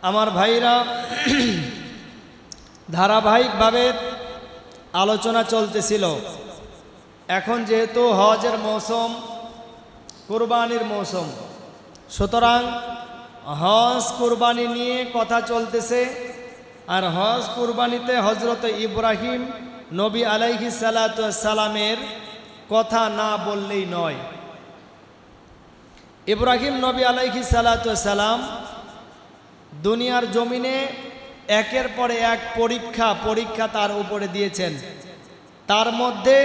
আমার ভাইরা ধারাবাহিকভাবে আলোচনা চলতেছিল। এখন যেহেতু হজের মৌসুম, কুরবানির মৌসুম, সুতরাং হজ কুরবানি নিয়ে কথা চলতেছে। আর হজ কুরবানিতে হজরত ইব্রাহিম নবী আলাইহিস সালাতু ওয়াস সালামের কথা না বললেই নয়। ইব্রাহিম নবী আলাইহিস সালাতু ওয়াস সালাম দুনিয়ার জমিনে একের পরে এক পরীক্ষা তার উপরে দিয়েছেন। তার মধ্যে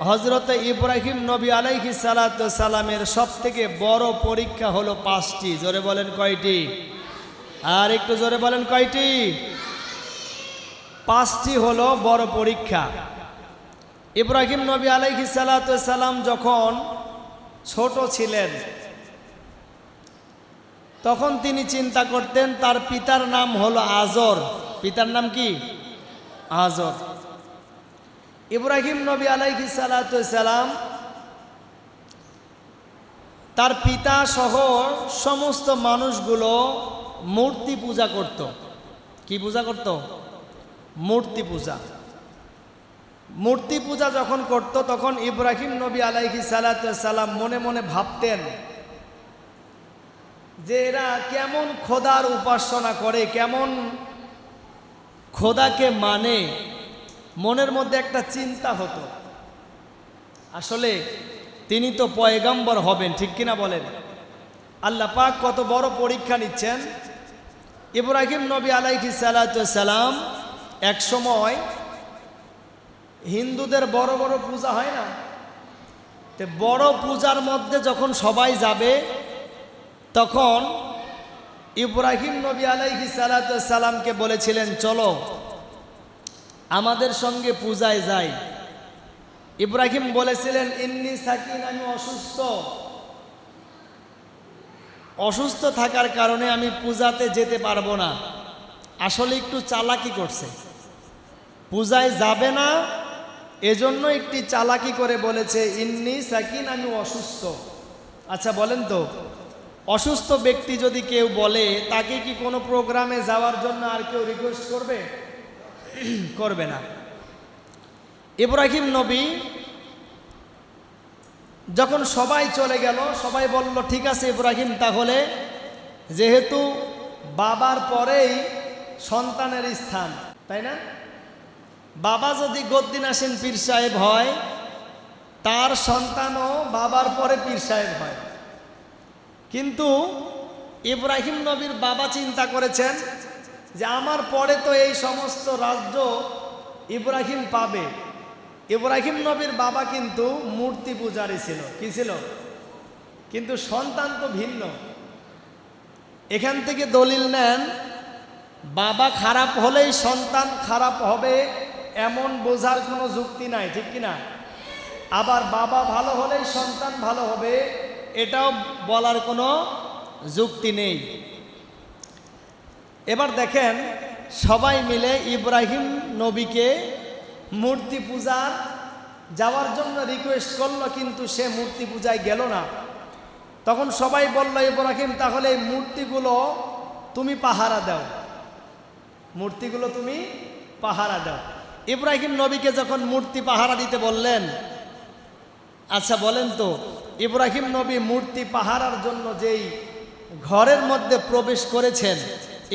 হজরত ইব্রাহিম নবী আলাইহিস সালাতু ওয়াস সালামের সবথেকে বড় পরীক্ষা হলো 5টি। জোরে বলেন কয়টি? আর একটু জোরে বলেন কয়টি? 5টি হলো বড় পরীক্ষা। ইব্রাহিম নবী আলাইহিস সালাতু ওয়াস সালাম যখন ছোট ছিলেন তখন তিনি চিন্তা করতেন, তার পিতার নাম হলো আজর। পিতার নাম কি? আজর। ইব্রাহিম নবী আলাইহিস সালাতু ওয়াস সালাম তার পিতা সহ সমস্ত মানুষগুলো মূর্তি পূজা করত। কি পূজা করত? মূর্তি পূজা। মূর্তি পূজা যখন করত তখন ইব্রাহিম নবী আলাইহিস সালাতু ওয়াস সালাম মনে মনে ভাবতেন যে এরা কেমন খোদার উপাসনা করে, কেমন খোদাকে মানে। মনের মধ্যে একটা চিন্তা হতো। আসলে তিনি তো পয়গম্বর হবেন, ঠিক কিনা বলেন? আল্লাহ পাক কত বড় পরীক্ষা নিচ্ছেন। ইব্রাহিম নবী আলাইহিস সালাতু ওয়াস সালাম এক সময় হিন্দুদের বড় বড় পূজা হয় না, তো বড় পূজার মধ্যে যখন সবাই যাবে তখন ইব্রাহিম নবী আলাইহিস সালাতু ওয়াস সালামকে বলেছিলেন, চলো আমাদের সঙ্গে পূজায় যাই। ইব্রাহিম বলেছিলেন, ইন্নী সাকিন, আমি অসুস্থ থাকার কারণে আমি পূজাতে যেতে পারবো না। আসলে একটু চালাকি করছে, পূজায় যাবে না এজন্য একটি চালাকি করে বলেছে ইন্নী সাকিন, আমি অসুস্থ। আচ্ছা বলেন তো, অসুস্থ ব্যক্তি যদি কেউ বলে তাকে কি কোনো প্রোগ্রামে যাওয়ার জন্য আর কেউ রিকোয়েস্ট করবে? করবে না। ইব্রাহিম নবী যখন সবাই চলে গেল, সবাই বলল ঠিক আছে ইব্রাহিম, তাহলে যেহেতু বাবার পরেই সন্তানের স্থান, তাই না? বাবা যদি গদ্দিনাসীন পীর সাহেব হয়, তার সন্তানও বাবার পরে পীর সাহেব হয়। কিন্তু ইব্রাহিম নবীর বাবা চিন্তা করেছেন যে আমার পরে তো এই সমস্ত রাজ্য ইব্রাহিম পাবে। ইব্রাহিম নবীর বাবা কিন্তু মূর্তি পূজারী ছিল। কি ছিল? কিন্তু সন্তান তো ভিন্ন। এখান থেকে দলিল নেন, বাবা খারাপ হলেই সন্তান খারাপ হবে এমন বোঝার কোনো যুক্তি নাই, ঠিক কিনা? আবার বাবা ভালো হলেই সন্তান ভালো হবে এটাও বলার কোনো যুক্তি নেই। এবার দেখেন, সবাই মিলে ইব্রাহিম নবীকে মূর্তি পূজার যাওয়ার জন্য রিকোয়েস্ট করলো, কিন্তু সে মূর্তি পূজায় গেল না। তখন সবাই বলল, ইব্রাহিম তাহলে এই মূর্তিগুলো তুমি পাহারা দাও, মূর্তিগুলো তুমি পাহারা দাও। ইব্রাহিম নবীকে যখন মূর্তি পাহারা দিতে বললেন, আচ্ছা বলেন তো, ইব্রাহিম নবী মূর্তি পাহারার জন্য যেই ঘরের মধ্যে প্রবেশ করেছেন,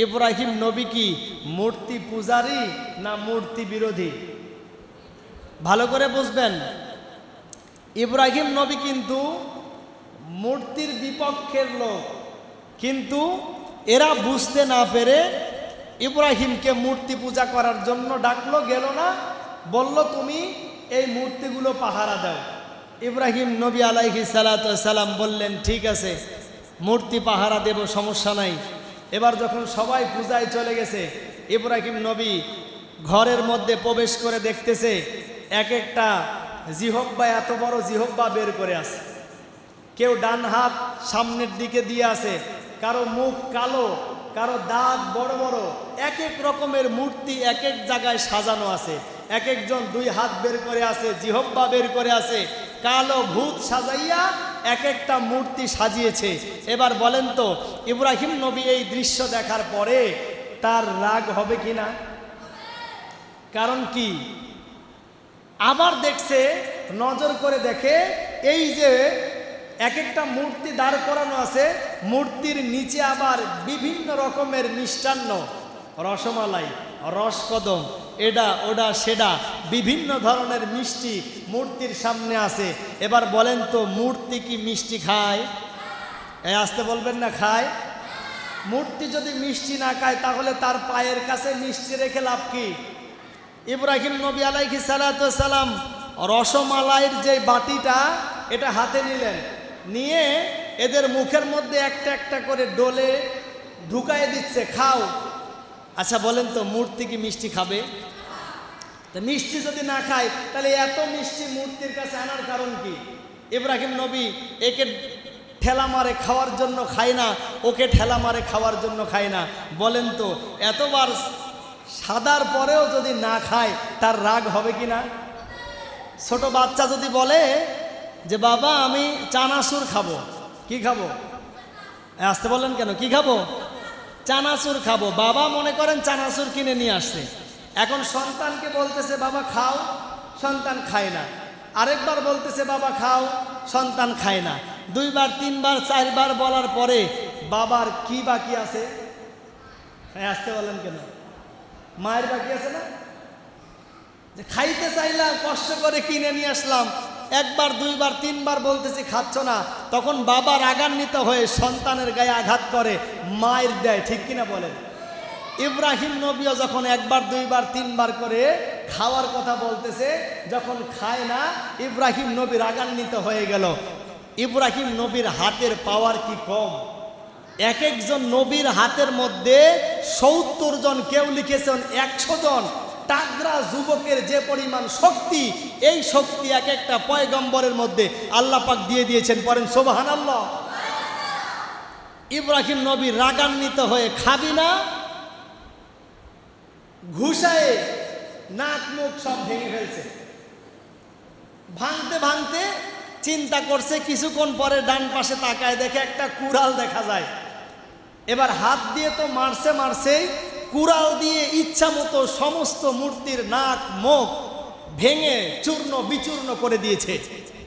ইব্রাহিম নবী কি মূর্তি পূজারী না মূর্তি বিরোধী? ভালো করে বুঝবেন, ইব্রাহিম নবী কিন্তু মূর্তির বিপক্ষের লোক, কিন্তু এরা বুঝতে না পেরে ইব্রাহিমকে মূর্তি পূজা করার জন্য ডাকলো, গেল না, বলল তুমি এই মূর্তিগুলো পাহারা দাও। ইব্রাহিম নবী আলাইহিস সালাতু ওয়াস সালাম বললেন, ঠিক আছে মূর্তি পাহারা দেব, সমস্যা নাই। এবার যখন সবাই পূজায় চলে গেছে, ইব্রাহিম নবী ঘরের মধ্যে প্রবেশ করে দেখতেছে এক একটা জিহব্বা, এত বড় জিহব্বা বের করে আছে। কেউ ডান হাত সামনের দিকে দিয়ে আছে, কারো মুখ কালো, কারো দাঁত বড় বড়, এক এক রকমের মূর্তি এক এক জায়গায় সাজানো আছে। এক একজন 2 হাত বের করে আছে, জিহব্বা বের করে আছে, কালো ভূত সাজাইয়া এক একটা মূর্তি সাজিয়েছে। এবার বলেন তো ইব্রাহিম নবী এই দৃশ্য দেখার পরে তার রাগ হবে কিনা? কারণ কি, আবার দেখছে, নজর করে দেখে এই যে এক একটা মূর্তি দাঁড় করানো আছে, মূর্তির নিচে আবার বিভিন্ন রকমের মিষ্টান্ন, রসমালাই, রসকদম, এটা ওটা সেটা বিভিন্ন ধরনের মিষ্টি মূর্তির সামনে আছে। এবার বলেন তো মূর্তি কি মিষ্টি খায়? আসতে বলবেন না খায়? মূর্তি যদি মিষ্টি না খায় তাহলে তার পায়ের কাছে মিষ্টি রেখে লাভ কি? ইব্রাহিম নবী আলাইহিস সালাতু ওয়াস সালাম রসমালাইয়ের যে বাটিটা এটা হাতে নিলেন, নিয়ে এদের মুখের মধ্যে একটা একটা করে ডলে ঢুকায় দিচ্ছে, খাও। আচ্ছা বলেন তো মূর্তি কি মিষ্টি খাবে? তা মিষ্টি যদি না খায় তাহলে এত মিষ্টি মূর্তির কাছে আনার কারণ কি? ইব্রাহিম নবী একে ঠেলা মারে খাওয়ার জন্য খায় না, ওকে ঠেলা মারে খাওয়ার জন্য খায় না। বলেন তো এতবার সাদার পরেও যদি না খায় তার রাগ হবে কি না? ছোট বাচ্চা যদি বলে যে বাবা আমি চানাচুর খাবো, কি খাবো? আসতে বলেন কেন? কি খাবো? চানাচুর খাবো। বাবা মনে করেন চানাচুর কিনে নিয়ে আসছে, এখন সন্তানকে বলতেছে বাবা খাও, সন্তান খায় না। আরেকবার বলতেছে বাবা খাও, সন্তান খায় না। দুইবার তিনবার চারবার বলার পরে বাবার কি বাকি আছে? আসতে বলেন কেন? মায়ের বাকি আছে না? যে খাইতে চাইলাম, কষ্ট করে কিনে নিয়ে আসলাম, একবার দুইবার তিনবার বলতেছি খাচ্ছ না, তখন বাবা রাগান্বিত হয়ে সন্তানের গায়ে আঘাত করে, মায়ের দেয়, ঠিক কিনা বলেন? ইব্রাহিম নবীও যখন একবার দুইবার তিনবার করে খাওয়ার কথা বলতেছে, যখন খায় না ইব্রাহিম নবী রাগান্বিত হয়ে গেল। ইব্রাহিম নবীর হাতের পাওয়ার কি কম? এক একজন নবীর হাতের মধ্যে ৭০ জন, কেউ লিখেছেন ১০০ জন তাগড়া যুবকের যে পরিমাণ শক্তি, এই শক্তি এক একটা পয়গম্বরের মধ্যে আল্লাহ পাক দিয়ে দিয়েছেন। পড়েন সুবহানাল্লাহ। ইব্রাহিম নবী রাগান্বিত হয়ে খাবি না, ঘুষায়ে নাক মুখ সব ভেঙে ফেলছে। ভাঙতে ভাঙতে চিন্তা করছে, কিছুক্ষণ পরে ডান পাশে তাকায় দেখে একটা কুড়াল দেখা যায়। এবার হাত দিয়ে তো মারছেই, কুড়াল দিয়ে ইচ্ছা মতো সমস্ত মূর্তির নাক মুখ ভেঙে চূর্ণ বিচূর্ণ করে দিয়েছে।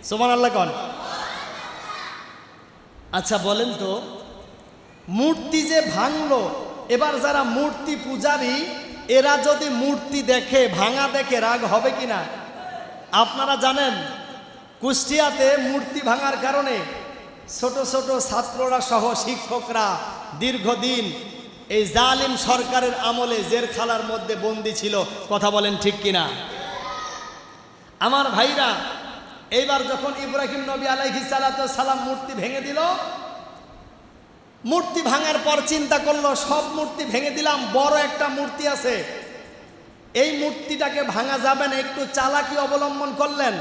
সুবহানাল্লাহ কোন? আচ্ছা বলেন তো মূর্তি যে ভাঙলো, এবার যারা মূর্তি পূজারী এরা যদি মূর্তি দেখে, ভাঙা দেখে রাগ হবে কিনা? আপনারা জানেন কুষ্টিয়াতে মূর্তি ভাঙার কারণে ছোট ছোট ছাত্ররা সহ শিক্ষকরা দীর্ঘদিন এই জালিম সরকারের আমলে জেলখানার মধ্যে বন্দী ছিল। কথা বলেন ঠিক কিনা? আমার ভাইরা, এইবার যখন ইব্রাহিম নবী আলাইহিস সালাতু ওয়াস সালাম মূর্তি ভেঙে দিল, মূর্তি ভাঙার পর চিন্তা করলো সব মূর্তি ভেঙে দিলাম, বড় একটা মূর্তি আছে, এই মূর্তিটাকে ভাঙা যাবে না। একটু চালাকি অবলম্বন করলেন,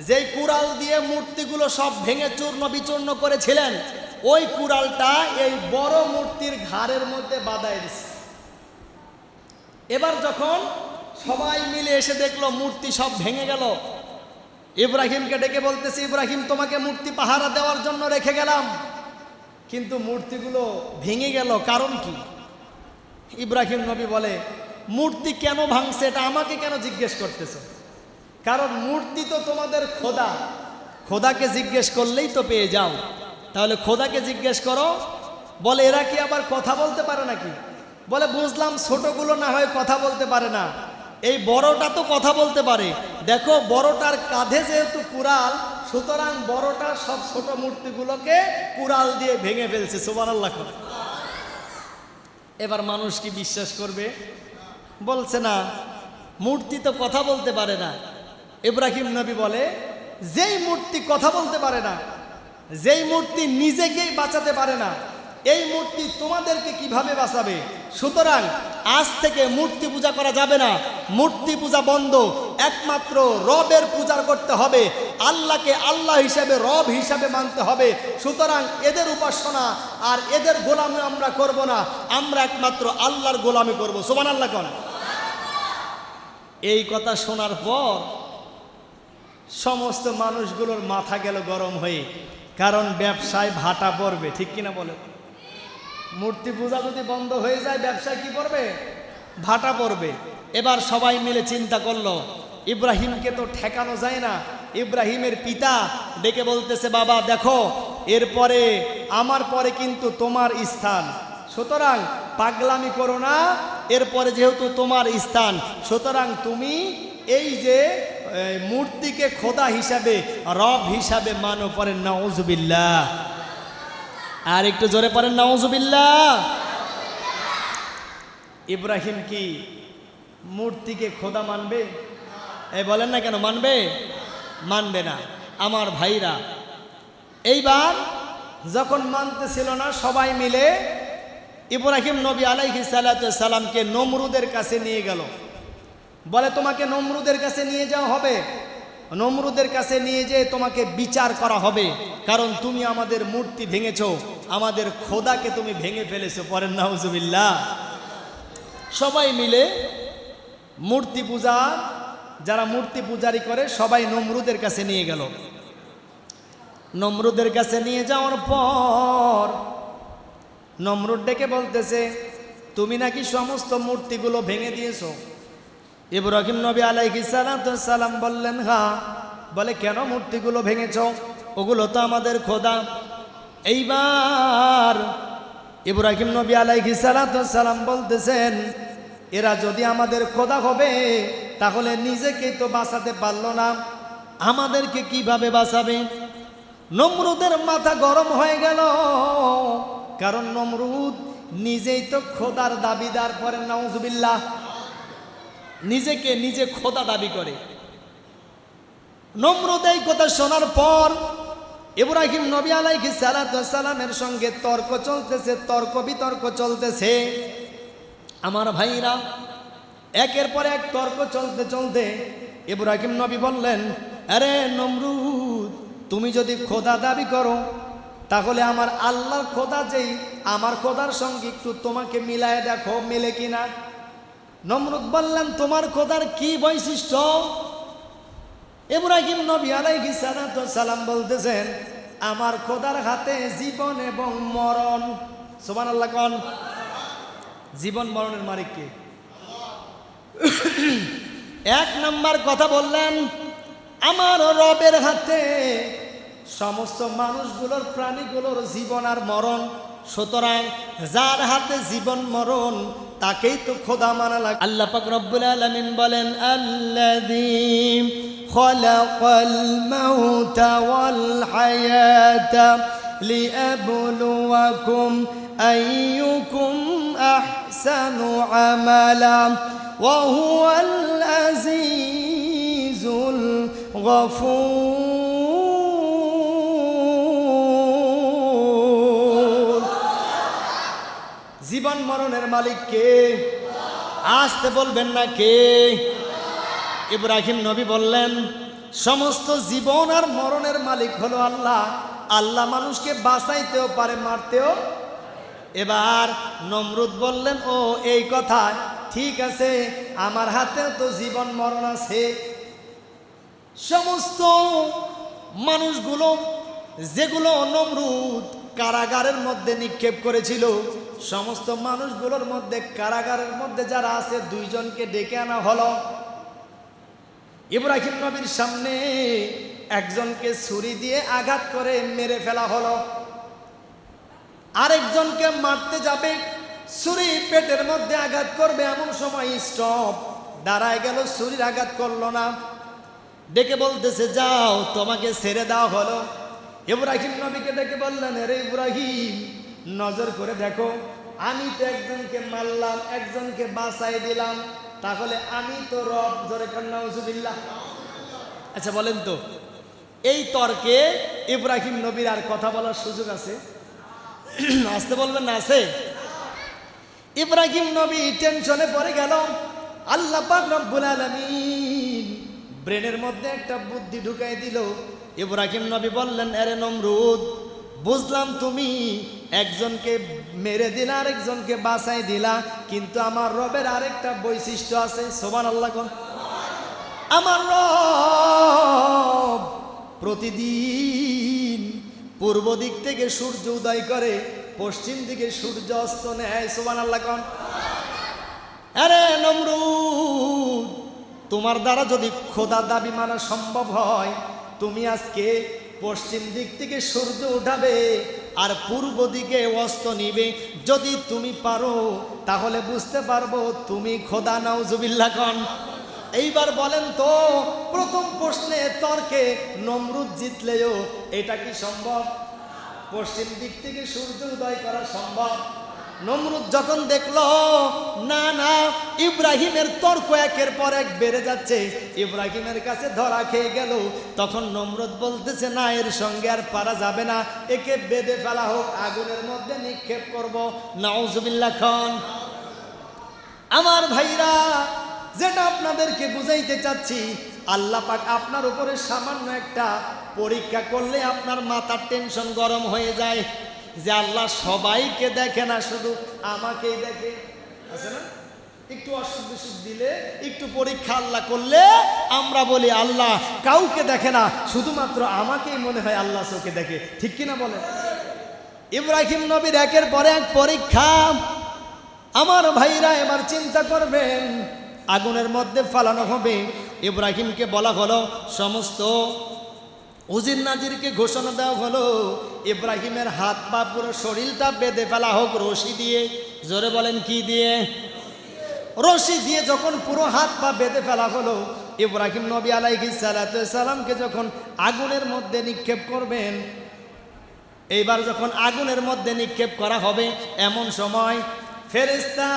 যেই কুড়াল দিয়ে মূর্তিগুলো সব ভেঙে চূর্ণ বিচূর্ণ করেছিলেন, ওই কুড়ালটা এই বড় মূর্তির ঘাড়ের মধ্যে বাঁধায় দিছে। এবার যখন সবাই মিলে এসে দেখলো মূর্তি সব ভেঙে গেল, ইব্রাহিমকে ডেকে বলতেছে, ইব্রাহিম তোমাকে মূর্তি পাহারা দেওয়ার জন্য রেখে গেলাম, কিন্তু মূর্তিগুলো ভেঙে গেল, কারণ কি? ইব্রাহিম নবী বলে, মূর্তি কেন ভাঙছে এটা আমাকে কেন জিজ্ঞেস করতেছ? কারণ মূর্তি তো তোমাদের খোদা, খোদাকে জিজ্ঞেস করলেই তো পেয়ে যাও, তাহলে খোদাকে জিজ্ঞেস করো। বলে এরা কি আবার কথা বলতে পারে নাকি? বলে বুঝলাম ছোটগুলো না হয় কথা বলতে পারে না, এই বড়টা তো কথা বলতে পারে। দেখো বড়টার কাঁধে যেহেতু কুড়াল, সুতরাং বড়টা সব ছোট মূর্তিগুলোকে কুড়াল দিয়ে ভেঙে ফেলছে। সুবহানাল্লাহ। এবার মানুষ কি বিশ্বাস করবে? বলছে না, মূর্তি তো কথা বলতে পারে না। ইব্রাহিম নবী বলে, যেই মূর্তি কথা বলতে পারে না, যেই মূর্তি নিজেকেই বাঁচাতে পারে না, এই মূর্তি তোমাদেরকে কিভাবে বাঁচাবে? সুতরাং আজ থেকে মূর্তি পূজা করা যাবে না, মূর্তি পূজা বন্ধ, একমাত্র রবের পূজা করতে হবে, আল্লাহকে আল্লাহ হিসাবে, রব হিসাবে মানতে হবে। সুতরাং এদের উপাসনা আর এদের গোলামি আমরা করব না, আমরা একমাত্র আল্লাহর গোলামি করব। সুবহানাল্লাহ কোন? এই কথা শোনার পর সমস্ত মানুষগুলোর মাথা গেল গরম হয়ে। কারণ ব্যবসায় ভাটা পড়বে, ঠিক কিনা বলে? মূর্তি পূজা যদি বন্ধ হয়ে যায় ব্যবসায় কি পড়বে? ভাটা পড়বে। এবার সবাই মিলে চিন্তা করলো, ইব্রাহিমকে তো ঠেকানো যায় না। ইব্রাহিমের পিতা ডেকে বলতেছে, বাবা দেখো, এরপরে আমার পরে কিন্তু তোমার স্থান, সুতরাং পাগলামি করো না, এরপরে যেহেতু তোমার স্থান, সুতরাং তুমি এই যে মূর্তিকে খোদা হিসাবে, রব হিসাবে মানো। পড়েন নাউজুবিল্লাহ। আর একটু জোরে পড়েন নাউজুবিল্লাহ। ইব্রাহিম কি মূর্তিকে খোদা মানবে? এই বলেন না কেন মানবে? মানবে না। আমার ভাইরা, এইবার যখন মানতেছিল না, সবাই মিলে ইব্রাহিম নবী আলাইহিস সালাতু ওয়াস সালামকে নমরুদের কাছে নিয়ে গেল। বলে, তোমাকে নমরুদের কাছে নিয়ে যাওয়া হবে, নমরুদের কাছে নিয়ে যেয়ে তোমাকে বিচার করা হবে, কারণ তুমি আমাদের মূর্তি ভেঙেছো, আমাদের খোদাকে তুমি ভেঙে ফেলেছো। পরেন নাউজুবিল্লাহ। সবাই মিলে মূর্তি পূজা, যারা মূর্তি পূজারি করে, সবাই নমরুদের কাছে নিয়ে গেল। নমরুদের কাছে নিয়ে যাওয়ার পর নমরুদ ডেকে বলতেছে, তুমি নাকি সমস্ত মূর্তিগুলো ভেঙে দিয়েছো। ইব্রাহিম নবী আলাইহিস সালাতু ওয়াস সালাম বললেন, হ্যাঁ। বলে, কেন মূর্তিগুলো ভেঙেছো? ওগুলো তো আমাদের খোদা। এইবার ইব্রাহিম নবী আলাইহিস সালাতু ওয়াস সালাম বলতেছেন, এরা যদি আমাদের খোদা হবে তাহলে নিজেকেই তো বাঁচাতে পারলো না, আমাদেরকে কিভাবে বাঁচাবে? নমরুদের মাথা গরম হয়ে গেল, কারণ নমরুদ নিজেই তো খোদার দাবিদার। পরে নাউজুবিল্লাহ। নিজেকে নিজে খোদা দাবি করে। নমরুদ এই কথা শোনার পর ইব্রাহিম নবী আলাইহিস সালাতু ওয়াস সালামের সঙ্গে তর্ক চলতেছে, তর্ক বিতর্ক চলতেছে। আমার ভাইরা, একের পর এক তর্ক চলতে চলতে ইব্রাহিম নবী বললেন, আরে নমরুদ, তুমি যদি খোদা দাবি করো তাহলে আমার আল্লাহর খোদা যেই, আমার খোদার সঙ্গে একটু তোমাকে মিলায় দেখো, মিলে কিনা। নমরুদ বললেন, তোমার খোদার কি বৈশিষ্ট্য? ইব্রাহিম নবী আলাইহিস সালাতু ওয়াস সালাম বলতেছেন, আমার খোদার হাতে জীবন এবং মরণ। সুবহানাল্লাহ কোন? জীবন মরণের মালিক কে? এক নাম্বার কথা বললেন, আমার রবের হাতে সমস্ত মানুষগুলোর, প্রাণীগুলোর জীবন আর মরণ, সুতরাং যার হাতে জীবন মরণ তাকেই তো খোদা মানা লাগে। আল্লাহ পাক রব্বুল আলামিন বলেন, আল্লাযী খালাকাল মাউতা ওয়াল হায়াতা লিয়াবলুয়াকুম আইয়ুকুম আহসানু আমালা ওয়া হুয়াল আজিজুল গফুর। জীবন মরণের মালিক কে? আসতে বলবেন না কে? ইব্রাহিম নবী বললেন, সমস্ত জীবন আর মরণের মালিক হলো আল্লাহ। আল্লাহ মানুষকে বাঁচাইতেও পারে, মারতেও। এবার নমরুদ বললেন, ও এই কথা, ঠিক আছে, আমার হাতেও তো জীবন মরণ আছে। সমস্ত মানুষগুলো যেগুলো নমরুদ কারাগারের মধ্যে নিক্ষেপ করেছিল, সমস্ত মানুষগুলোর মধ্যে, কারাগারের মধ্যে যারা আছে, দুইজনকে ডেকে আনা হলো। ইব্রাহিম নবীর সামনে একজনকে ছুরি দিয়ে আঘাত করে মেরে ফেলা হলো। আরেকজনকে মারতে যাবে, ছুরি পেটের মধ্যে আঘাত করবে, এমন সময় স্টপ, দাঁড়ায় গেল, ছুরির আঘাত করলো না। ডেকে বলতেছে, যাও, তোমাকে ছেড়ে দেওয়া হলো। ইব্রাহিম নবীকে ডেকে বললেন, আরে ইব্রাহিম, নজর করে দেখো, আমি তো একজনকে মারলাম, একজনকে বাঁচাই দিলাম, তাহলে আমি তো রব। জোরে কর নাউজুবিল্লাহ। আচ্ছা বলেন তো, এই তর্কে ইব্রাহিম নবীর আর কথা বলার সুযোগ আছে? আসতে বলবেন না? আছে। ইব্রাহিম নবী টেনশনে পড়ে গেল। আল্লাহ পাক রব্বুল আলামিন ব্রেনের মধ্যে একটা বুদ্ধি ঢুকাই দিল। ইব্রাহিম নবী বললেন, আরে নমরুদ, বুঝলাম তুমি একজনকে মেরে দিলা, আরেকজনকে বাঁচাই দিলা, কিন্তু আমার রবের আরেকটা বৈশিষ্ট্য আছে। সুবহানাল্লাহ কোন? আমার রব প্রতিদিন পূর্ব দিক থেকে সূর্য উদয় করে, পশ্চিম দিকে সূর্য অস্ত নেয়। সুবহানাল্লাহ কোন। আরে নমরুদ, তোমার দ্বারা যদি খোদা দাবি মানা সম্ভব হয়, তুমি আজকে পশ্চিম দিক থেকে সূর্য উঠাবে আর পূর্ব দিকে অস্ত নিবে। যদি তুমি পারো তাহলে বুঝতে পারবো তুমি খোদা। নাউজুবিল্লাহ কোন। এইবার বলেন তো, প্রথম প্রশ্নে তর্কে নমরুদ জিতলেও এটা কি সম্ভব? পশ্চিম দিক থেকে সূর্য উদয় করা সম্ভব? নমরুদ যখন দেখলো না না ইব্রাহিমের তর্ক একের পর এক বেড়ে যাচ্ছে, ইব্রাহিমের কাছে ধরা খেয়ে গেল, তখন নমরুদ বলতেছে না, এর সঙ্গে আর পারা যাবে না, একে বেঁধে ফেলা হোক, আগুনের মধ্যে নিক্ষেপ করব। নাউজুবিল্লাহ খান। আমার ভাইরা, যেটা আপনাদেরকে বুঝাইতে চাচ্ছি, আল্লাহ পাক আপনার উপরে সামান্য একটা পরীক্ষা করলে আপনার মাথার টেনশন গরম হয়ে যায় যে আল্লাহ সবাইকে দেখে না, শুধু আমাকেই দেখে। আছে না, একটু অসুখ বিসুখ দিলে, একটু পরীক্ষা আল্লাহ করলে আমরা বলি আল্লাহ কাউকে দেখে না, শুধুমাত্র আমাকেই মনে হয় আল্লাহ চোখে দেখে। ঠিক কিনা বলে? ইব্রাহিম নবীর একের পরে এক পরীক্ষা। আমার ভাইরা এবার চিন্তা করবেন, আগুনের মধ্যে ফালানো হবে। ইব্রাহিমকে বলা হলো, সমস্ত উজির নাজিরকে ঘোষণা দেওয়া হলো, ইব্রাহিমের হাত পা পুরো শরীরটা বেঁধে ফেলা হোক রশি দিয়ে। জোরে বলেন কি দিয়ে? রশি দিয়ে যখন পুরো হাত পা বেঁধে ফেলা হলো, ইব্রাহিম নবী আলাইহিস সালাতু ওয়াস সালামকে যখন আগুনের মধ্যে নিক্ষেপ করবেন, এইবার যখন আগুনের মধ্যে নিক্ষেপ করা হবে, এমন সময় ফেরেশতা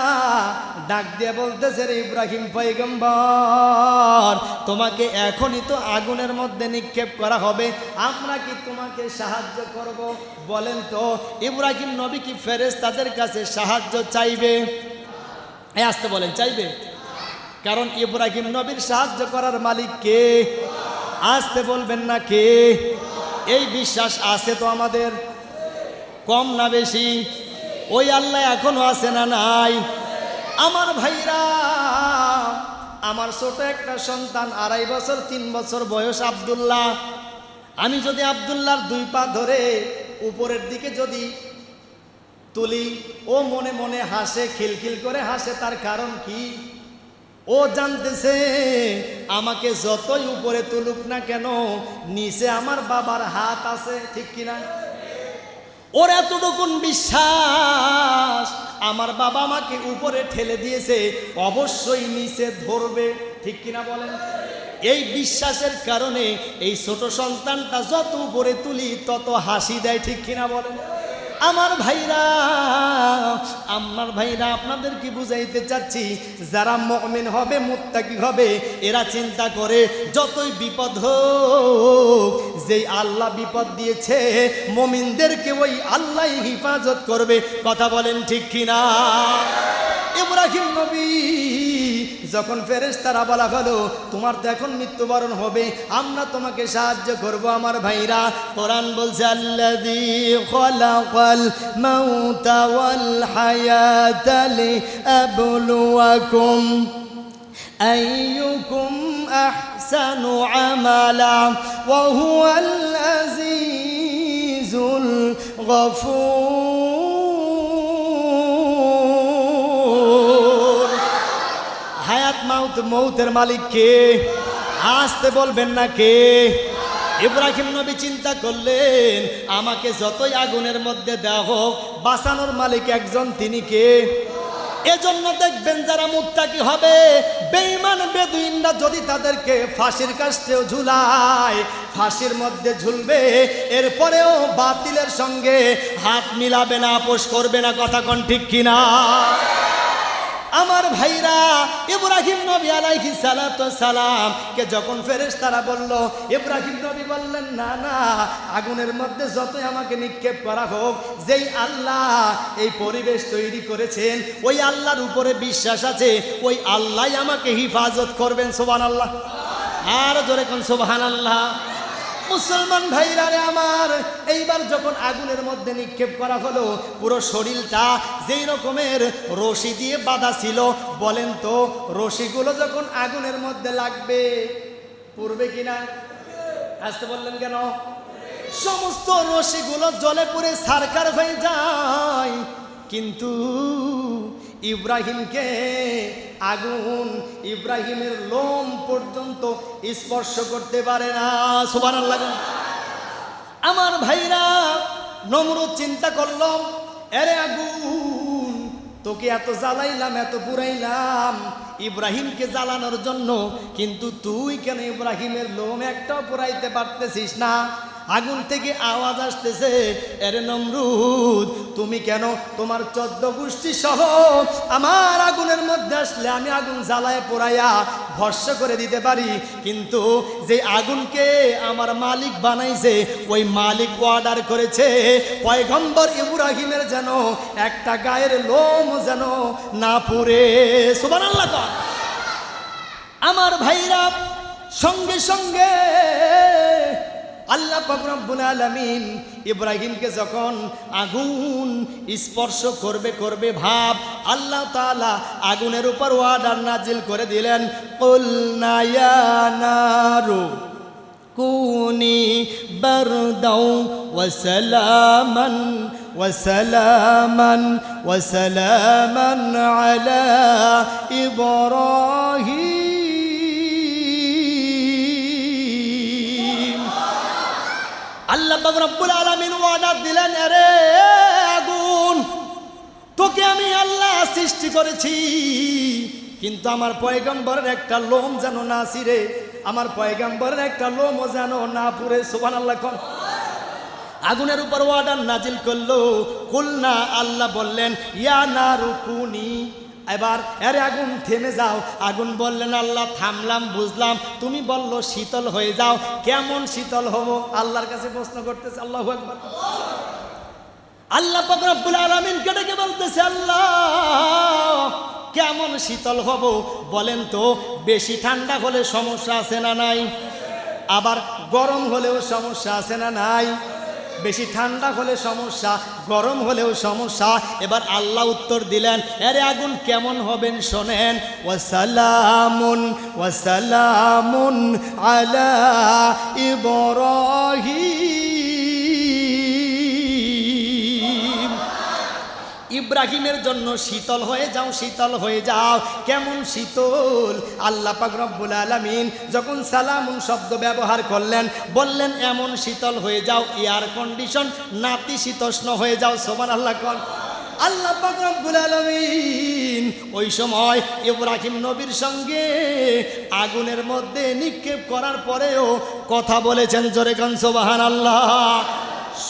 ডাক দিয়ে বলতেছে, রে ইব্রাহিম পয়গম্বর, তোমাকে এখনই তো আগুনের মধ্যে নিক্ষেপ করা হবে, আমরা কি তোমাকে সাহায্য করব? বলেন তো, ইব্রাহিম নবী কি ফেরেশতাদের কাছে সাহায্য চাইবে? আসতে বলেন, চাইবে? কারণ ইব্রাহিম নবীর সাহায্য করার মালিক কে? আসতে বলবেন না কে? এই বিশ্বাস আছে তো আমাদের? কম না বেশি? ওই আল্লাহ এখনো আছে না নাই? আমার ভাইরা, আমার ছোট একটা সন্তান, 2.5 বছর 3 বছর বয়স আব্দুল্লাহ, আমি যদি আব্দুল্লাহর 2 পা ধরে উপরের দিকে যদি তুলি, ও মনে মনে হাসে, খিলখিল করে হাসে। তার কারণ কি? ও জানতেছে আমাকে যতই উপরে তুলুক না কেন, নিচে আমার বাবার হাত আছে। ঠিক কিনা? ওর এতটুকুন বিশ্বাস, আমার বাবা আমাকে উপরে ঠেলে দিয়েছে, অবশ্যই নিচে ধরবে। ঠিক কিনা বলেন? এই বিশ্বাসের কারণে এই ছোট সন্তানটা যত উপরে তুলি তত হাসি দেয়। ঠিক কিনা বলেন? আমার ভাইরা, আপনাদের কি বুঝাইতে চাচ্ছি, যারা মুমিন হবে, মুত্তাকি হবে, এরা চিন্তা করে যতই বিপদ হোক, যেই আল্লাহ বিপদ দিয়েছে মুমিনদেরকে ওই আল্লাহ হিফাজত করবে। কথা বলেন ঠিক কিনা? ইব্রাহিম নবী যখন ফেরেশতারা বলা হলো, তোমার তো এখন মৃত্যুবরণ হবে, আমরা তোমাকে সাহায্য করব। আমার ভাইরা, কোরআন বলছে, আল্লাযী খালাকাল মাউতা ওয়াল হায়াতা লিয়াবলুয়াকুম আইয়ুকুম আহসানু আমালা ওয়া হুয়াল আজিজুল গফুর। হায়াত মৌতের মালিক কে? আসতে বলবেন না কে? ইব্রাহিম নবী চিন্তা করলেন, আমাকে যতই আগুনের মধ্যে দেওয়া হোক, বাঁচানোর মালিক একজন, তিনি কে? এজন্য দেখবেন যারা মুত্তাকি হবে, বেঈমান বেদুইনরা যদি তাদেরকে ফাঁসির কাষ্ঠেও ঝুলায়, ফাঁসির মধ্যে ঝুলবে, এরপরেও বাতিলের সঙ্গে হাত মিলাবে না, আপোষ করবে না। কথা কোন ঠিক কিনা? আমার ভাইরা, ইব্রাহিম নবী আলাইহিস সালাতু ওয়াস সালাম কে যখন ফেরেশতারা বলল, ইব্রাহিম নবী বললেন, না না, আগুনের মধ্যে যতই আমাকে নিক্ষেপ করা হোক, যেই আল্লাহ এই পরিবেশ তৈরি করেছেন, ওই আল্লাহর উপরে বিশ্বাস আছে, ওই আল্লাহই আমাকে হিফাজত করবেন। সুবহানাল্লাহ। আর জোরে কোন সুবহানাল্লাহ। মুসলমান ভাইরা রে আমার, এইবার যখন আগুনের মধ্যে নিক্ষেপ করা হলো, পুরো শরীরটা যেই রকমের রশি দিয়ে বাঁধা ছিল, বলেন তো রশিগুলো যখন আগুনের মধ্যে লাগবে, পুড়বে কিনা? আসতে বললেন কেন? সমস্ত রশিগুলো জলে পুড়ে ছারখার হয়ে যায়, কিন্তু ইব্রাহিমকে আগুন ইব্রাহিমের লোম পর্যন্ত স্পর্শ করতে পারে না। সুবহানাল্লাহ। আমার ভাইরা, নমরুদ চিন্তা করলো, আরে আগুন, তোকে এত জ্বালাইলাম, এত পুরাইলাম ইব্রাহিমকে জ্বালানোর জন্য, কিন্তু তুই কেন ইব্রাহিমের লোম একটাও পুরাইতে পারতেছিস না? আগুন থেকে আওয়াজ আসতেছে, আরে নমরুদ, তুমি কেন তোমার 14 গোষ্ঠী সহ আমার আগুনের মধ্যে আসলে আমি আগুন জ্বালায় পোড়াইয়া ভস্ম করে দিতে পারি, কিন্তু যে আগুনকে আমার মালিক বানাইছে ওই মালিক অর্ডার করেছে পয়গম্বর ইব্রাহিমের যেন একটা গায়ের লোম যেন না পুড়ে। সুবহানাল্লাহ। আমার ভাইরা, সঙ্গে সঙ্গে আল্লাহ পাক রব্বুল আলামিন ইব্রাহিমকে যখন আগুন স্পর্শ করবে ভাব, আল্লাহ তাআলা আগুনের উপর অর্ডার নাজিল করে দিলেন, কুলনা ইয়া নারু কুনি বারদাও ওয়া সালামান ওয়া সালামান ওয়া সালামান আলা ইব্রাহিম। আল্লাহ পাক রব্বুল আলামিন অর্ডার দিলেন, আরে আগুন, তোকে আমি আল্লাহ সৃষ্টি করেছি, কিন্তু আমার পয়গম্বরের একটা লোম যেন না ছিঁড়ে, আমার পয়গম্বরের একটা লোমও যেন না পুড়ে। সুবহানাল্লাহ। আগুনের উপর অর্ডার নাজিল করলো, কুলনা, আল্লাহ বললেন, ইয়া নারু কুনি, এবার আরে আগুন থেমে যাও। আগুন বললেন, আল্লাহ থামলাম, বুঝলাম, তুমি বললো শীতল হয়ে যাও, কেমন শীতল হবো? আল্লাহর কাছে প্রশ্ন করতেছে। আল্লাহু আকবার। আল্লাহ পাক রব্বুল আলামিন ডেকে বলতেছে, আল্লাহ কেমন শীতল হব বলেন তো? বেশি ঠান্ডা হলে সমস্যা আছে না নাই? আবার গরম হলেও সমস্যা আছে না নাই? বেশি ঠান্ডা হলে সমস্যা, গরম হলেও সমস্যা। এবার আল্লাহ উত্তর দিলেন, আরে আগুন কেমন হবেন শোনেন, ওয়াসালামুন ওয়াসালামুন আলা ইব্রাহিম। ইব্রাহিমের জন্য শীতল হয়ে যাও, শীতল হয়ে যাও। কেমন শীতল? আল্লাহ পাক রব্বুল আলামিন যখন সালামুন শব্দ ব্যবহার করলেন, বললেন এমন শীতল হয়ে যাও, এয়ার কন্ডিশন নাতিশীতোষ্ণ হয়ে যাও। সুবহানাল্লাহ। আল্লাহ পাক রব্বুল আলামিন ওই সময় ইব্রাহিম নবীর সঙ্গে আগুনের মধ্যে নিক্ষেপ করার পরেও কথা বলেছেন। জোরে কান সুবহানাল্লাহ।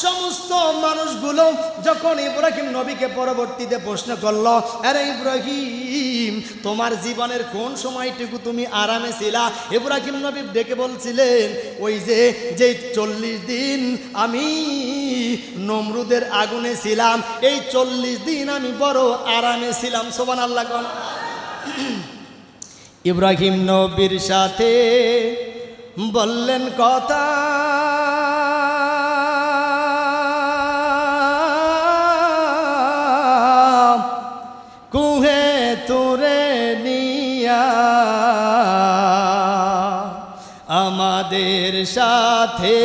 সমস্ত মানুষগুলো যখন ইব্রাহিম নবীকে পরবর্তীতে প্রশ্ন করলো, আরে ইব্রাহিম, তোমার জীবনের কোন সময়টুকু তুমি আরামে ছিলা? ইব্রাহিম নবী ডেকে বলছিলেন, ওই যে 40 দিন আমি নমরুদের আগুনে ছিলাম, এই 40 দিন আমি বড় আরামে ছিলাম। সুবহানাল্লাহ। ইব্রাহিম নবীর সাথে বললেন কথা, কুহে তুরে নিয়া আমাদের সাথে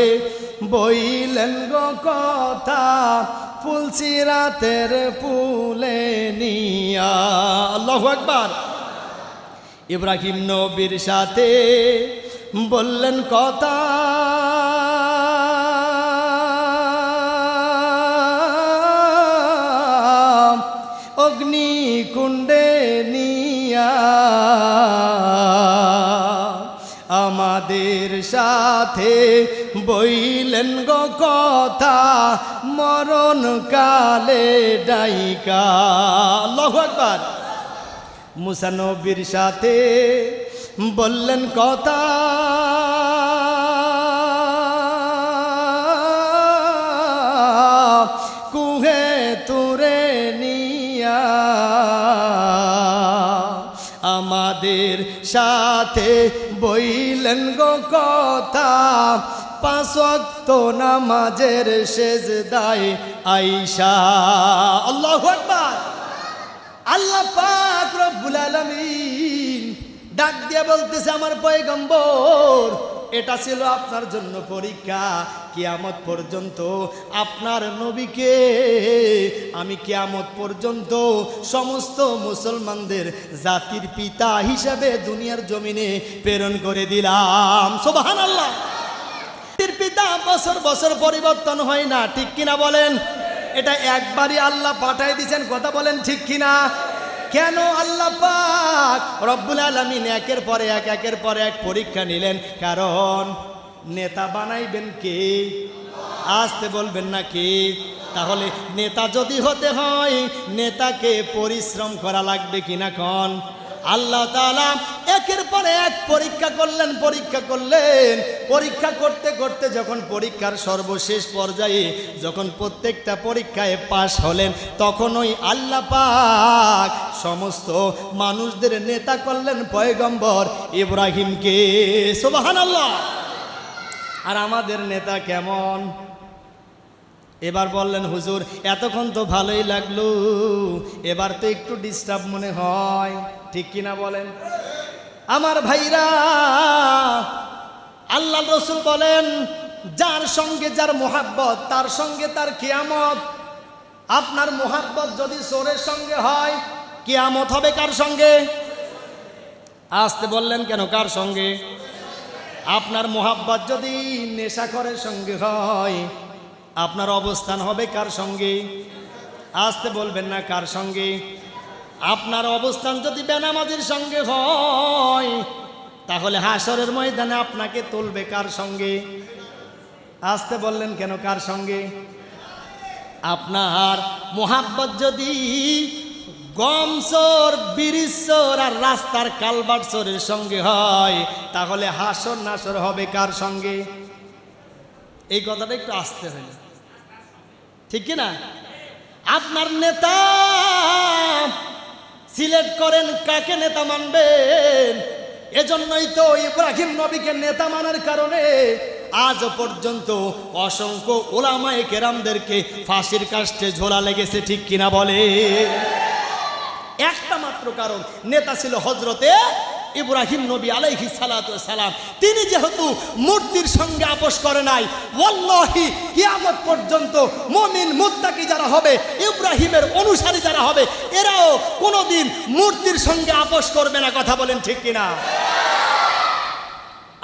বইলেন গো কথা, ফুলসিরাতের ফুলে নিয়া। আল্লাহু আকবার। ইব্রাহিম নবীর সাথে বললেন কথা, অগ্নিকুণ্ডে নিয়া আমাদের সাথে বইলেন গো কথা, মরণ কালে ডাইকা। আল্লাহু আকবার। মুসা নবীর সাথে বললেন কথা, কুহে তুরে নিয়া আমাদের সাথে বইলেন গো কথা, 5 ওয়াক্ত নামাজের সেজদায় আয়েশা। আল্লাহু আকবার। আল্লাহ পাক রব্বুল আলামিন ডাক দিয়ে বলতেছে, আমার পয়গম্বর, এটা ছিল আপনার জন্য পরীক্ষা, কিয়ামত পর্যন্ত আপনার নবীকে আমি কিয়ামত পর্যন্ত সমস্ত মুসলমানদের জাতির পিতা হিসাবে দুনিয়ার জমিনে প্রেরণ করে দিলাম। সুবহানাল্লাহ। জাতির পিতা বছর বছর পরিবর্তন হয় না, ঠিক কিনা বলেন? এটা একবারই আল্লাহ পাঠাই দিয়েছেন, কথা বলেন ঠিক কিনা? কেন আল্লাহ পাক রব্বুল আলামিন একের পরে এক পরীক্ষা নিলেন? কারণ নেতা বানাইবেন কে? আসতে বলবেন না কে? তাহলে নেতা যদি হতে হয় নেতাকে পরিশ্রম করা লাগবে কিনা কোন? আল্লাহ তাআলা একের পর এক পরীক্ষা করলেন। পরীক্ষা করতে করতে যখন পরীক্ষার সর্বশেষ পর্যায়ে যখন প্রত্যেকটা পরীক্ষায় পাশ হলেন, তখন ওই আল্লাহ পাক সমস্ত মানুষদের নেতা করলেন পয়গম্বর ইব্রাহিমকে। সুবহানাল্লাহ। আর আমাদের নেতা কেমন? এবার বললেন হুজুর এতক্ষণ তো ভালোই লাগলো, এবার তো একটু ডিস্টার্ব মনে হয়, ঠিক কিনা বলেন? আমার ভাইরা, আল্লাহ রসুল বলেন যার সঙ্গে যার মোহাব্বত তার সঙ্গে তার কিয়ামত। আপনার মোহাব্বত যদি চোরের সঙ্গে হয় কিয়ামত হবে কার সঙ্গে? আসতে বললেন কেন? কার সঙ্গে? আপনার মোহাব্বত যদি নেশাখোরের সঙ্গে হয় আপনার অবস্থান হবে কার সঙ্গে? আসতে বলবেন না কার সঙ্গে? আপনার অবস্থান যদি বেনামাজির সঙ্গে হয় তাহলে হাসরের ময়দানে আপনাকে তুলবে কার সঙ্গে? আসতে বললেন কেন? কার সঙ্গে? আপনার মোহাব্বত যদি গম চোর, বিড়ির চোর আর রাস্তার কালভার্ট চোরের সঙ্গে হয় তাহলে হাসর নাসর হবে কার সঙ্গে? এই কথাটা একটু আসতে হয়, ঠিক কিনা? আপনার নেতা সিলেক্ট করেন কাকে নেতা মানবেন। এজন্যই তো ইব্রাহিম নবীকে নেতা মানার কারণে আজ পর্যন্ত অসংখ্য উলামায়ে কেরামদেরকে ফাঁসির কাস্টে ঝোলা লেগেছে, ঠিক কিনা বলে? একটা মাত্র কারণ, নেতা ছিল হযরতে ইব্রাহিম নবী আলাইহিস সালাতু ওয়াস সালাম। তিনি যেহেতু মূর্তির সঙ্গে আপোষ করে নাই, ওয়াল্লাহি কিয়ামত পর্যন্ত মুমিন মুত্তাকি যারা হবে, ইব্রাহিমের অনুসারী যারা হবে, এরাও কোনোদিন মূর্তির সঙ্গে আপোষ করবে না, কথা বলেন ঠিক কিনা?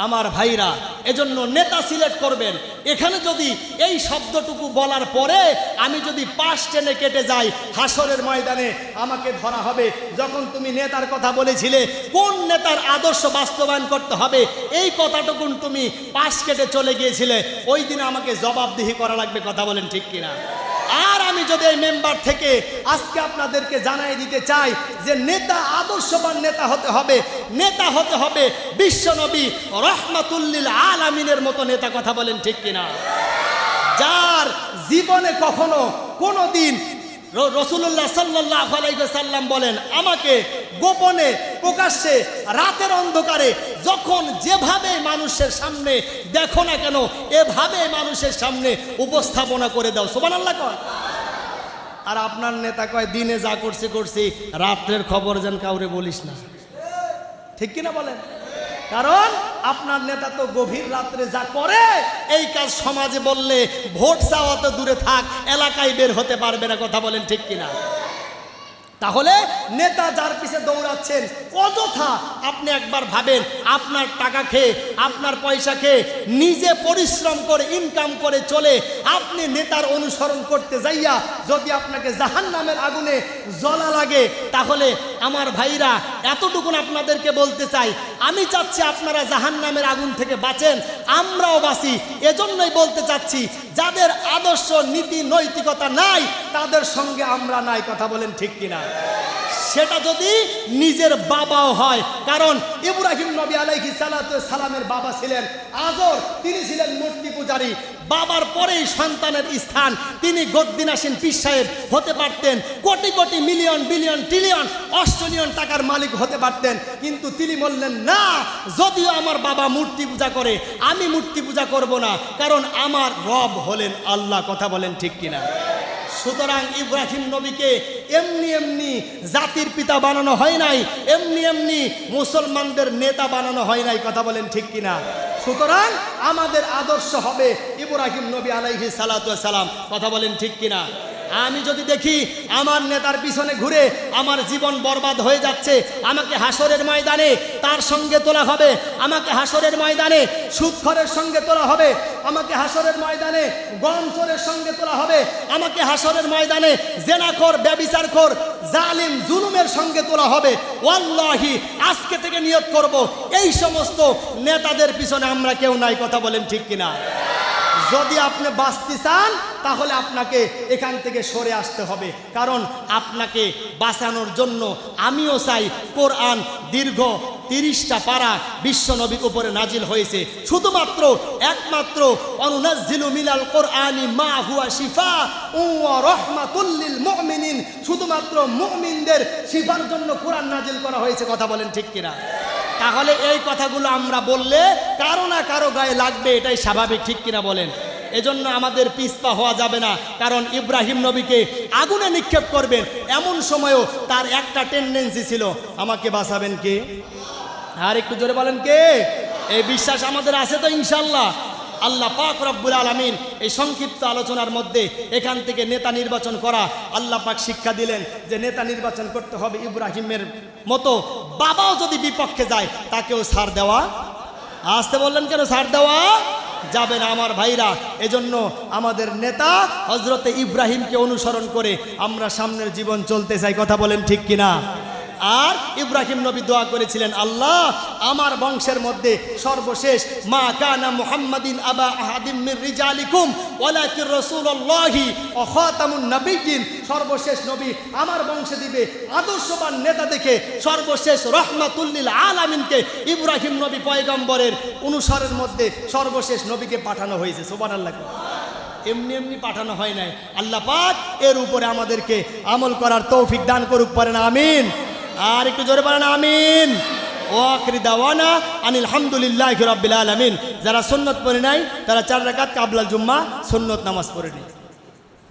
আমার ভাইরা, এজন্য নেতা সিলেক্ট করবেন। এখানে যদি এই শব্দটুকু বলার পরে আমি যদি পাশ টেনে কেটে যাই, হাসরের ময়দানে আমাকে ধরা হবে। যখন তুমি নেতার কথা বলেছিলে, কোন নেতার আদর্শ বাস্তবায়ন করতে হবে, এই কথাটুকু তুমি পাশ কেটে চলে গিয়েছিলে, ওই দিন আমাকে জবাবদিহি করা লাগবে, কথা বলেন ঠিক কিনা? আর আমি যদি এই মেম্বার থেকে আজকে আপনাদেরকে জানাই দিতে চাই যে নেতা আদর্শবান নেতা হতে হবে, নেতা হতে হবে বিশ্বনবী রহমাতুল্লিল আলামিনের মতো নেতা, কথা বলেন ঠিক কিনা? যার জীবনে কখনো কোনো দিন রাসূলুল্লাহ সাল্লাল্লাহু আলাইহি ওয়াসাল্লাম বলেন, আমাকে গোপনে প্রকাশ্যে রাতের অন্ধকারে যখন যেভাবে মানুষের সামনে দেখো না কেন এভাবে মানুষের সামনে উপস্থাপনা করে দাও, সুবহানাল্লাহ কয়। আর আপনার নেতা কয় দিনে যা করছি রাত্রের খবর যেন কাউরে বলিস না, ঠিক কিনা বলেন? কারণ আপনার নেতা তো গভীর রাত্রে যা করে এই কাজ সমাজে বললে ভোট চাওয়া তো দূরে থাক, এলাকায় বের হতে পারবে না, কথা বলেন ঠিক কিনা? তাহলে নেতা যার পিছে দৌড়াচ্ছেন অযথা, আপনি একবার ভাবেন, আপনার টাকা খেয়ে আপনার পয়সা খেয়ে নিজে পরিশ্রম করে ইনকাম করে চলে আপনি নেতার অনুসরণ করতে যাইয়া যদি আপনাকে জাহান্নামের আগুনে জ্বলা লাগে, তাহলে আমার ভাইরা এতটুকুন আপনাদেরকে বলতে চাই, আমি চাচ্ছি আপনারা জাহান্নামের আগুন থেকে বাঁচেন, আমরাও বাঁচি। এজন্যই বলতে চাচ্ছি যাদের আদর্শ নীতি নৈতিকতা নাই তাদের সঙ্গে আমরা নাই, কথা বলেন ঠিক কিনা? সেটা যদি নিজের বাবাও হয়, কারণ ইব্রাহিম নবী আলাইহিস সালাতু ওয়াস সালামের বাবা ছিলেন আজর, তিনি ছিলেন মূর্তি পূজারী। বাবার পরেই সন্তানের স্থান, তিনি গদ্দিনাসীন পীর সাহেব হতে পারতেন, crore crore million billion trillion Australian টাকার মালিক হতে পারতেন, কিন্তু তিনি বললেন না, যদিও আমার বাবা মূর্তি পূজা করে আমি মূর্তি পূজা করব না, কারণ আমার রব হলেন আল্লাহ, কথা বলেন ঠিক কিনা? সুতরাং ইব্রাহিম নবীকে এমনি এমনি জাতির পিতা বানানো হয় নাই, এমনি এমনি মুসলমানদের নেতা বানানো হয় নাই। কথা বলেন ঠিক কিনা? সুতরাং আমাদের আদর্শ হবে ইব্রাহিম নবী আলাইহিস সালাতু ওয়াস সালাম। কথা বলেন ঠিক কিনা? আমি যদি দেখি আমার নেতার পিছনে ঘুরে আমার জীবন বরবাদ হয়ে যাচ্ছে, আমাকে হাসরের ময়দানে তার সঙ্গে তোলা হবে, আমাকে হাসরের ময়দানে সুদখোরের সঙ্গে তোলা হবে, আমাকে হাসরের ময়দানে গমখোরের সঙ্গে তোলা হবে, আমাকে হাসরের ময়দানে জেনাখোর, ব্যভিচারখোর, জালিম, জুলুমের সঙ্গে তোলা হবে। ওয়াল্লাহি আজকে থেকে নিয়ত করব এই সমস্ত নেতাদের পিছনে আমরা কেউ নাই। কথা বলেন ঠিক কিনা? যদি আপনি বাঁচতে চান তাহলে আপনাকে এখান থেকে সরে আসতে হবে, কারণ আপনাকে বাঁচানোর জন্য আমিও চাই কোরআন দীর্ঘ 30টা পারা বিশ্ব নবীর উপরে নাজিল হয়েছে, শুধুমাত্র একমাত্র অনুনাজ্জিলু মিনাল কোরআনি মা হুয়া শিফাউন ওয়া রাহমাতুল লিল মুমিনিন, শুধুমাত্র মুমিনদের শিফার জন্য কোরআন নাজিল করা হয়েছে। কথা বলেন ঠিক কিনা? তাহলে এই কথাগুলো আমরা বললে কারো না কারো গায়ে লাগবে, এটাই স্বাভাবিক। ঠিক কিনা বলেন? এজন্য আমাদের পিছপা হওয়া যাবে না, কারণ ইব্রাহিম নবীকে আগুনে নিক্ষেপ করবেন এমন সময়ও তার একটা টেন্ডেন্সি ছিল, আমাকে বাঁচাবেন কে? আর একটু জোরে বলেন কে? এই বিশ্বাস আমাদের আছে তো ইনশাল্লাহ? আল্লাহ পাক রব্বুল আলামিন এই সংক্ষিপ্ত আলোচনার মধ্যে এখান থেকে নেতা নির্বাচন করা আল্লাহ পাক শিক্ষা দিলেন যে নেতা নির্বাচন করতে হবে ইব্রাহিমের মতো। বাবাও যদি বিপক্ষে যায় তাকেও ছাড় দেওয়া, আসতে বললেন কেন? ছাড় দেওয়া যাবে না আমার ভাইরা। এজন্য আমাদের নেতা হযরতে ইব্রাহিমকে অনুসরণ করে আমরা সামনের জীবন চলতে চাই। কথা বলেন ঠিক কিনা? আর ইব্রাহিম নবী দোয়া করেছিলেন, আল্লাহ আমার বংশের মধ্যে সর্বশেষ মা কানা মুহাম্মাদিন আবা আহাদিম মির রিজালিকুম ওয়ালাকিন রাসূলুল্লাহি ওয়া খাতামুন নবিয়্যিন, সর্বশেষ নবী আমার বংশে দিবে আদর্শবান নেতা দেখে সর্বশেষ রহমাতুল লিল আলামিনকে ইব্রাহিম নবী পয়গম্বরের অনুসারের মধ্যে সর্বশেষ নবীকে পাঠানো হয়েছে। সুবহানাল্লাহ। এমনি এমনি পাঠানো হয় নাই। আল্লাহ পাক এর উপরে আমাদেরকে আমল করার তৌফিক দান করুক, পারেন আমিন। আর একটু জোরে বলেন আমিন। ওয়াখির দাওয়ানা আনিল হামদুলিল্লাহি রাব্বিল আলামিন। যারা সুন্নত পড়ে নাই তারা 4 রাকাত কাবলাল জুম্মা সুন্নত নামাজ পড়ে নেই।